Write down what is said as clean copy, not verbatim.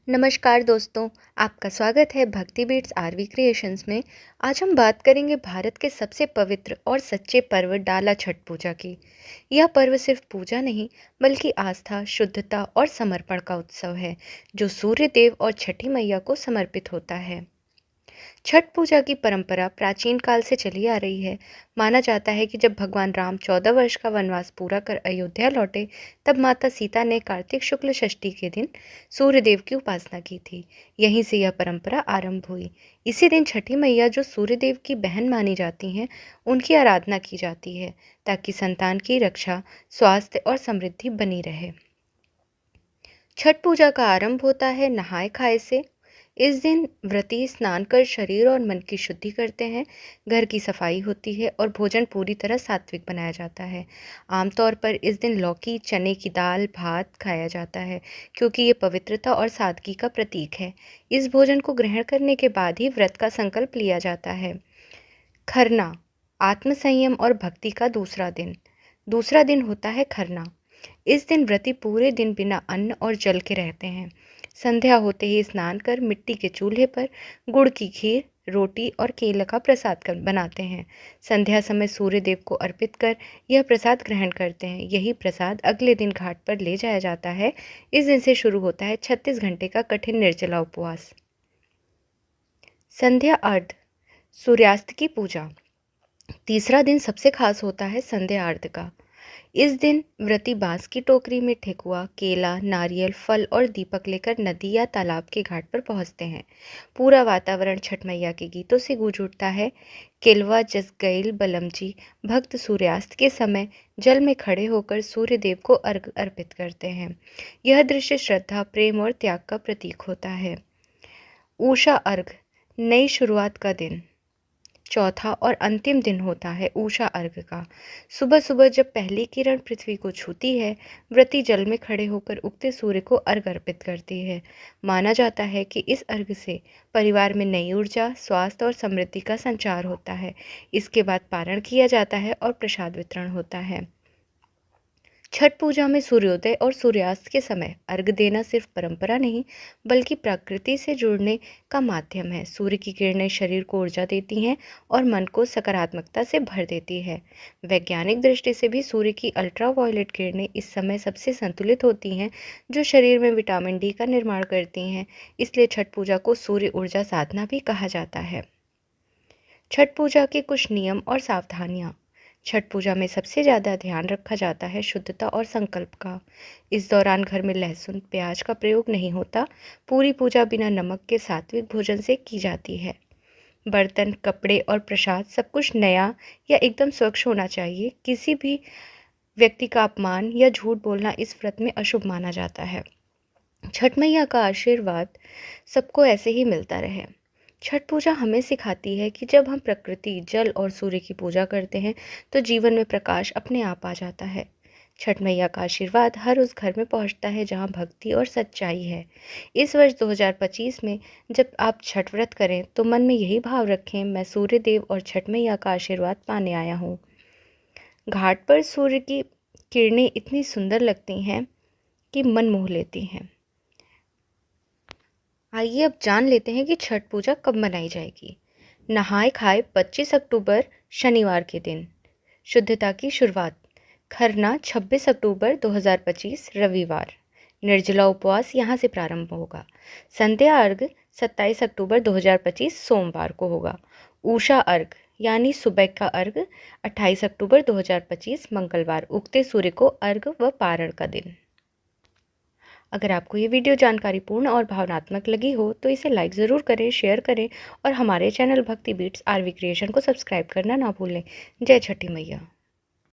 नमस्कार दोस्तों, आपका स्वागत है भक्ति बीट्स आरवी क्रिएशंस में। आज हम बात करेंगे भारत के सबसे पवित्र और सच्चे पर्व डाला छठ पूजा की। यह पर्व सिर्फ पूजा नहीं, बल्कि आस्था, शुद्धता और समर्पण का उत्सव है, जो सूर्य देव और छठी मैया को समर्पित होता है। छठ पूजा की परंपरा प्राचीन काल से चली आ रही है। माना जाता है कि जब भगवान राम 14 वर्ष का वनवास पूरा कर अयोध्या लौटे, तब माता सीता ने कार्तिक शुक्ल षष्ठी के दिन सूर्य देव की उपासना की थी। यहीं से यह परंपरा आरंभ हुई। इसी दिन छठी मैया, जो सूर्य देव की बहन मानी जाती हैं, उनकी आराधना की जाती है, ताकि संतान की रक्षा, स्वास्थ्य और समृद्धि बनी रहे। छठ पूजा का आरंभ होता है नहाय खाए से। इस दिन व्रती स्नान कर शरीर और मन की शुद्धि करते हैं। घर की सफाई होती है और भोजन पूरी तरह सात्विक बनाया जाता है। आमतौर पर इस दिन लौकी, चने की दाल, भात खाया जाता है, क्योंकि ये पवित्रता और सादगी का प्रतीक है। इस भोजन को ग्रहण करने के बाद ही व्रत का संकल्प लिया जाता है। खरना, आत्मसंयम और भक्ति का दूसरा दिन होता है खरना। इस दिन व्रती पूरे दिन बिना अन्न और जल के रहते हैं। संध्या होते ही स्नान कर मिट्टी के चूल्हे पर गुड़ की खीर, रोटी और केला का प्रसाद बनाते हैं। संध्या समय सूर्य देव को अर्पित कर यह प्रसाद ग्रहण करते हैं। यही प्रसाद अगले दिन घाट पर ले जाया जाता है। इस दिन से शुरू होता है 36 घंटे का कठिन निर्जला उपवास। संध्या अर्घ, सूर्यास्त की पूजा। तीसरा दिन सबसे खास होता है संध्या अर्घ का। इस दिन व्रती बांस की टोकरी में ठेकुआ, केला, नारियल, फल और दीपक लेकर नदी या तालाब के घाट पर पहुंचते हैं। पूरा वातावरण छठ मैया के गीतों से गूंज उठता है। केलवा जस गईल बलमजी, भक्त सूर्यास्त के समय जल में खड़े होकर सूर्य देव को अर्घ अर्पित करते हैं। यह दृश्य श्रद्धा, प्रेम और त्याग का प्रतीक होता है। उषा अर्घ, नई शुरुआत का दिन। चौथा और अंतिम दिन होता है उषा अर्घ का। सुबह सुबह जब पहली किरण पृथ्वी को छूती है, व्रती जल में खड़े होकर उगते सूर्य को अर्घ अर्पित करती है। माना जाता है कि इस अर्घ से परिवार में नई ऊर्जा, स्वास्थ्य और समृद्धि का संचार होता है। इसके बाद पारण किया जाता है और प्रसाद वितरण होता है। छठ पूजा में सूर्योदय और सूर्यास्त के समय अर्घ देना सिर्फ परंपरा नहीं, बल्कि प्रकृति से जुड़ने का माध्यम है। सूर्य की किरणें शरीर को ऊर्जा देती हैं और मन को सकारात्मकता से भर देती है। वैज्ञानिक दृष्टि से भी सूर्य की अल्ट्रावायलेट किरणें इस समय सबसे संतुलित होती हैं, जो शरीर में विटामिन डी का निर्माण करती हैं। इसलिए छठ पूजा को सूर्य ऊर्जा साधना भी कहा जाता है। छठ पूजा के कुछ नियम और सावधानियाँ। छठ पूजा में सबसे ज़्यादा ध्यान रखा जाता है शुद्धता और संकल्प का। इस दौरान घर में लहसुन, प्याज का प्रयोग नहीं होता। पूरी पूजा बिना नमक के सात्विक भोजन से की जाती है। बर्तन, कपड़े और प्रसाद सब कुछ नया या एकदम स्वच्छ होना चाहिए। किसी भी व्यक्ति का अपमान या झूठ बोलना इस व्रत में अशुभ माना जाता है। छठ मैया का आशीर्वाद सबको ऐसे ही मिलता रहे। छठ पूजा हमें सिखाती है कि जब हम प्रकृति, जल और सूर्य की पूजा करते हैं, तो जीवन में प्रकाश अपने आप आ जाता है। छठ मैया का आशीर्वाद हर उस घर में पहुंचता है जहां भक्ति और सच्चाई है। इस वर्ष 2025 में जब आप छठ व्रत करें, तो मन में यही भाव रखें, मैं सूर्य देव और छठ मैया का आशीर्वाद पाने आया हूँ। घाट पर सूर्य की किरणें इतनी सुंदर लगती हैं कि मन मोह लेती हैं। आइए अब जान लेते हैं कि छठ पूजा कब मनाई जाएगी। नहाय खाए 25 अक्टूबर शनिवार के दिन। शुद्धता की शुरुआत, खरना 26 अक्टूबर 2025 रविवार। निर्जला उपवास यहाँ से प्रारंभ होगा। संध्या अर्घ 27 अक्टूबर 2025 सोमवार को होगा। उषा अर्घ यानी सुबह का अर्घ 28 अक्टूबर 2025 मंगलवार, उगते सूर्य को अर्घ व पारण का दिन। अगर आपको ये वीडियो जानकारीपूर्ण और भावनात्मक लगी हो, तो इसे लाइक ज़रूर करें, शेयर करें और हमारे चैनल भक्ति बीट्स आरवी क्रिएशन को सब्सक्राइब करना ना भूलें। जय छठी मैया।